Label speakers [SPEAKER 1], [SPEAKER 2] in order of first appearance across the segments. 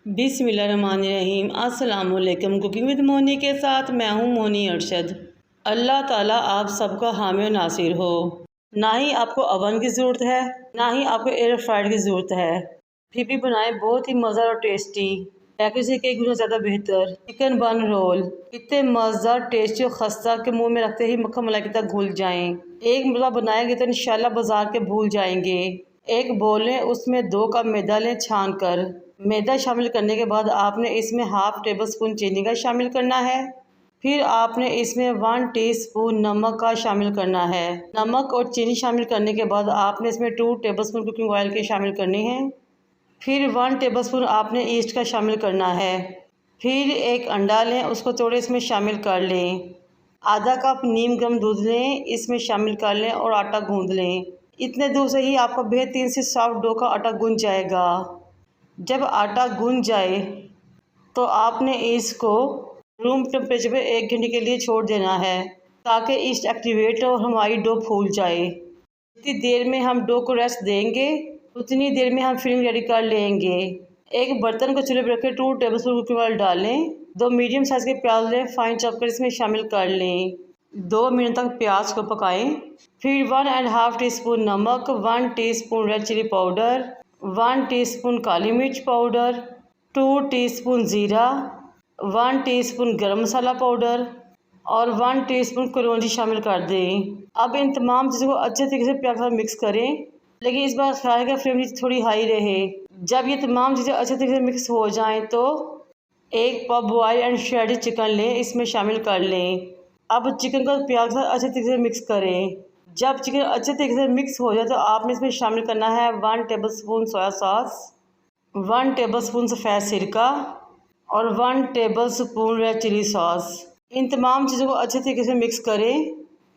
[SPEAKER 1] बिस्मिल्लाहिर्रहमानिर्रहीम। अस्सलाम वालेकुम। कुकिंग विद मोनी के साथ मैं हूँ मोनी अरशद। अल्लाह ताला आप सबका हामी और नासिर हो। ना ही आपको अवन की ज़रूरत है, ना ही आपको एयर फ्रायर की ज़रूरत है, फिर भी बनाए बहुत ही मज़ा और टेस्टी, पैकेज से कई गुना ज़्यादा बेहतर चिकन बन रोल। इतने मज़ेदार, टेस्टी और खस्ता के मुंह में रखते ही मक्खन मलाई की तरह घुल जाएं। एक मरतबा बनाएंगे तो इंशाल्लाह बाजार के भूल जाएंगे। एक बोल लें, उसमें 2 कप मैदा लें छान कर। मैदा शामिल करने के बाद आपने इसमें हाफ टेबल स्पून चीनी का शामिल करना है। फिर आपने इसमें 1 टीस्पून नमक का शामिल करना है। नमक और चीनी शामिल करने के बाद आपने इसमें 2 टेबलस्पून कुकिंग ऑयल के शामिल करने हैं। फिर 1 टेबलस्पून आपने ईस्ट का शामिल करना है। फिर एक अंडा लें, उसको थोड़े इसमें शामिल कर लें। आधा कप नीम गर्म दूध लें, इसमें शामिल कर लें और आटा गूंद लें। इतने दूध से ही आपका बेहतरीन से सॉफ्ट डो का आटा गूंद जाएगा। जब आटा गूंद जाए तो आपने इसको रूम टेम्परेचर पे 1 घंटे के लिए छोड़ देना है, ताकि ईस्ट एक्टिवेट हो और हमारी डो फूल जाए। जितनी देर में हम डो को रेस्ट देंगे, उतनी देर में हम फिलिंग रेडी कर लेंगे। एक बर्तन को चूल्हे पर रखें, 2 टेबलस्पून कुकिंग ऑयल डालें। 2 मीडियम साइज़ के प्याज लें, फाइन चॉप कर इसमें शामिल कर लें। 2 मिनट तक प्याज को पकाएं। फिर 1.5 टीस्पून नमक, 1 teaspoon red chilli powder, 1 teaspoon काली मिर्च पाउडर, 2 टीस्पून ज़ीरा, 1 टीस्पून गरम मसाला पाउडर और 1 टीस्पून कलौंजी शामिल कर दें। अब इन तमाम चीज़ों को अच्छे तरीके से प्याज के साथ मिक्स करें, लेकिन इस बार ख्याल का फ्लेम थोड़ी हाई रहे। जब ये तमाम चीज़ें अच्छे तरीके से मिक्स हो जाएं तो एक cup boil and shredded chicken लें, इसमें शामिल कर लें। अब चिकन को प्याज के साथ अच्छे तरीके से मिक्स करें। जब चिकन अच्छे तरीके से मिक्स हो जाए तो आपने इसमें शामिल करना है 1 टेबलस्पून सोया सॉस, 1 टेबलस्पून सफ़ेद सिरका और 1 टेबलस्पून रेड चिली सॉस। इन तमाम चीज़ों को अच्छे तरीके से मिक्स करें।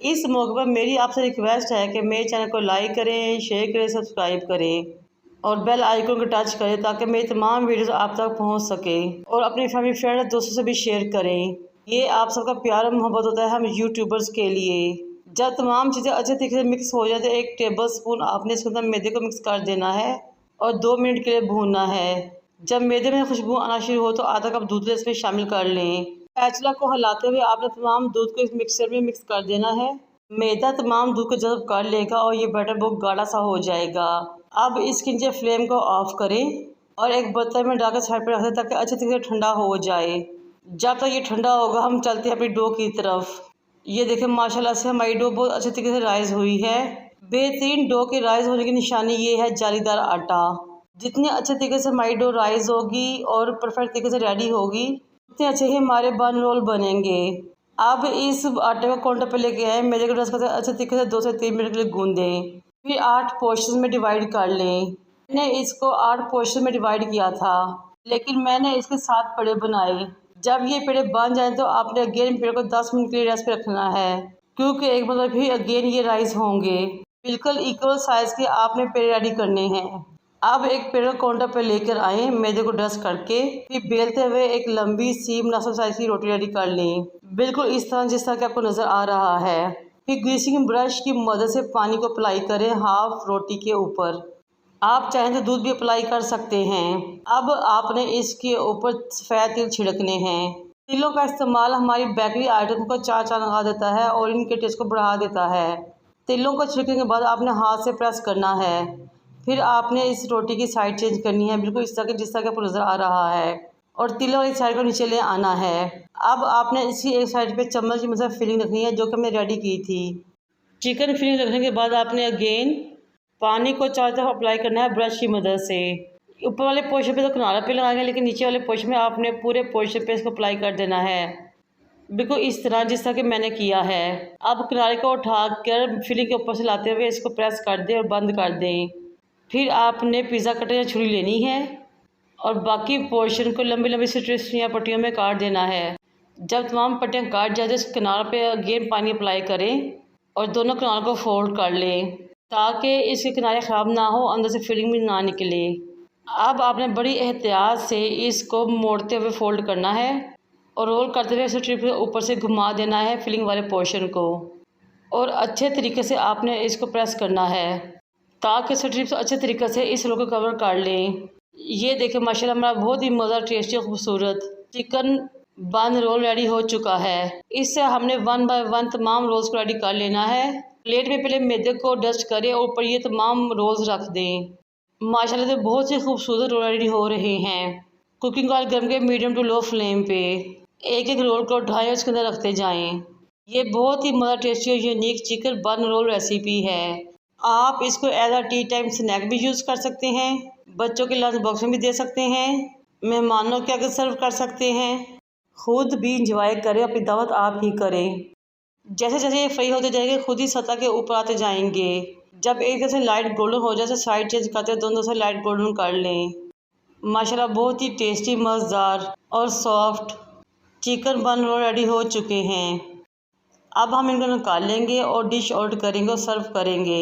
[SPEAKER 1] इस मौके पर मेरी आपसे रिक्वेस्ट है कि मेरे चैनल को लाइक करें, शेयर करें, सब्सक्राइब करें और बेल आइकन को टच करें, ताकि मेरी तमाम वीडियोस आप तक पहुंच सके। और अपनी फैमिली फ्रेंड और दोस्तों से भी शेयर करें। ये आप सबका प्यार और मोहब्बत होता है हम यूट्यूबर्स के लिए। जब तमाम चीज़ें अच्छे तरीके से मिक्स हो जाए तो 1 टेबलस्पून आपने इसके अंदर मैदे को मिक्स कर देना है और 2 मिनट के लिए भूनना है। जब मैदे में खुशबू आना शुरू हो तो आधा कप दूध इसमें शामिल कर लें। स्पैचुला को हिलाते हुए आपने तमाम दूध को इस मिक्सचर में मिक्स कर देना है। मैदा तमाम दूध को जज़्ब कर लेगा और ये बैटर बहुत गाढ़ा सा हो जाएगा। अब इसके नीचे फ्लेम को ऑफ करें और एक बर्तन में डालकर साइड पर रख दें, ताकि अच्छे तरीके से ठंडा हो जाए। जब तक ये ठंडा होगा हम चलते हैं अपनी डो की तरफ। ये देखें, माशाल्लाह से हमारी डो बहुत अच्छे तरीके से राइज हुई है। बेहतरीन डो के राइज होने की निशानी ये है जालीदार आटा। जितने अच्छे तरीके से हमारी डो राइज होगी और परफेक्ट तरीके से रेडी होगी, उतने अच्छे ही हमारे बन रोल बनेंगे। अब इस आटे को काउंटर पर लेके आए, मैदे को डस्ट करके अच्छे तरीके से 2 से 3 मिनट के लिए गूंदें। फिर 8 पोर्शन में डिवाइड कर लें। मैंने इसको 8 पोर्शन में डिवाइड किया था, लेकिन मैंने इसके 7 पेड़े बनाए। जब ये पेड़े बन जाएं तो आपने अगेन पेड़ को 10 मिनट के लिए रेस्ट पे रखना है, क्योंकि एक मतलब भी अगेन ये राइस होंगे। बिल्कुल इक्वल साइज़ के आपने पेड़े रेडी करने हैं। अब एक पेड़ को काउंटर पर लेकर आए, मैदे को डस्ट करके। फिर बेलते हुए एक लंबी सी मुनासिब साइज़ की रोटी रेडी कर लें, बिल्कुल इस तरह जिस तरह के आपको नज़र आ रहा है। फिर ग्रीसिंग ब्रश की मदद से पानी को अप्लाई करें हाफ रोटी के ऊपर। आप चाहें तो दूध भी अप्लाई कर सकते हैं। अब आपने इसके ऊपर सफ़ेद तिल छिड़कने हैं। तिलों का इस्तेमाल हमारी बेकरी आइटम को चार चांद लगा देता है और इनके टेस्ट को बढ़ा देता है। तिलों को छिड़कने के बाद आपने हाथ से प्रेस करना है। फिर आपने इस रोटी की साइड चेंज करनी है, बिल्कुल इस तरह के जिस तरह के आपको नज़र आ रहा है, और तिलों वाली साइड को नीचे ले आना है। अब आपने इसकी एक साइड पे चम्मच की मदद से फिलिंग रखनी है, जो कि हमने रेडी की थी। चिकन फिलिंग रखने के बाद आपने अगेन पानी को चारों तरफ अप्लाई करना है ब्रश की मदद से। ऊपर वाले पोर्शन पे तो किनारे पे लगाएंगे, लेकिन नीचे वाले पोर्शन में आपने पूरे पोर्शन पे इसको अप्लाई कर देना है, बिल्कुल इस तरह जिस तरह कि मैंने किया है। अब किनारे को उठाकर फिलिंग के ऊपर से लाते हुए इसको प्रेस कर दें और बंद कर दें। फिर आपने पिज़्ज़ा कटर या छुरी लेनी है और बाकी पोर्शन को लंबी लंबी स्ट्रिप्स या पट्टियों में काट देना है। जब तमाम पट्टियाँ काट जाए तो इस किनारों पे अगेन पानी अप्लाई करें और दोनों किनारों को फोल्ड कर लें, ताकि इसके किनारे ख़राब ना हो, अंदर से फिलिंग भी ना निकले। अब आपने बड़ी एहतियात से इसको मोड़ते हुए फोल्ड करना है और रोल करते हुए स्ट्रिप के ऊपर से घुमा देना है फिलिंग वाले पोर्शन को, और अच्छे तरीके से आपने इसको प्रेस करना है, ताकि स्ट्रिप्स अच्छे तरीके से इस रोल को कवर कर लें। ये देखें माशाल्लाह हमारा बहुत ही मज़ा टेस्टी खूबसूरत चिकन बन रोल रेडी हो चुका है। इससे हमने 1 बाय 1 तमाम रोल्स को रेडी कर लेना है। प्लेट में पहले मैदे को डस्ट करें और ऊपर ये तमाम रोल्स रख दें। माशाल्लाह से बहुत से खूबसूरत रोल रेडी हो रहे हैं। कुकिंग ऑयल गर्म के मीडियम टू लो फ्लेम पे एक एक रोल को उठाएं उसके अंदर रखते जाएं। ये बहुत ही मज़ा टेस्टी और unique chicken bun roll recipe है। आप इसको as a tea time snack भी यूज़ कर सकते हैं, बच्चों के लंच बॉक्स में भी दे सकते हैं, मेहमानों के आगे सर्व कर सकते हैं, खुद भी इंजॉय करें, अपनी दावत आप ही करें। जैसे जैसे ये फ्राई होते जाएंगे खुद ही सतह के ऊपर आते जाएंगे। जब एक जैसे लाइट गोल्डन हो जाए साइड चेंज करते दोनों से लाइट गोल्डन कर लें। माशाल्लाह बहुत ही टेस्टी मज़ेदार और soft chicken bun role ready हो चुके हैं। अब हम इनको निकाल लेंगे और डिश आउट करेंगे और सर्व करेंगे।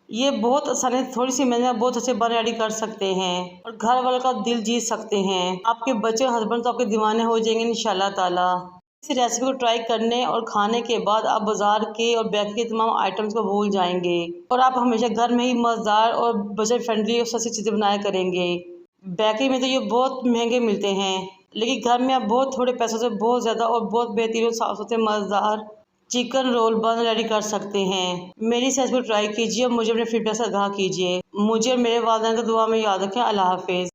[SPEAKER 1] ये बहुत आसानी थोड़ी सी मेहनत बहुत अच्छे बन रेडी कर सकते हैं और घर वालों का दिल जीत सकते हैं। आपके बच्चे और हस्बैंड तो आपके दीवाने हो जाएंगे इंशाल्लाह ताला। इस रेसिपी को ट्राई करने और खाने के बाद आप बाजार के और बेकरी के तमाम आइटम्स को भूल जाएंगे और आप हमेशा घर में ही मज़ेदार और बजट फ्रेंडली और सस्ती चीज़ें बनाया करेंगे। बेकरी में तो ये बहुत महंगे मिलते हैं, लेकिन घर में आप बहुत थोड़े पैसों से बहुत ज़्यादा और बहुत बेहतरीन और साफ सुथरे मज़ेदार चिकन रोल बन रेडी कर सकते हैं। मेरी रेसिपी को ट्राई कीजिए और मुझे अपने फीडबैक से आगाह कीजिए। मुझे और मेरे वालिदैन को दुआ में याद रखें। अल्लाह हाफिज़।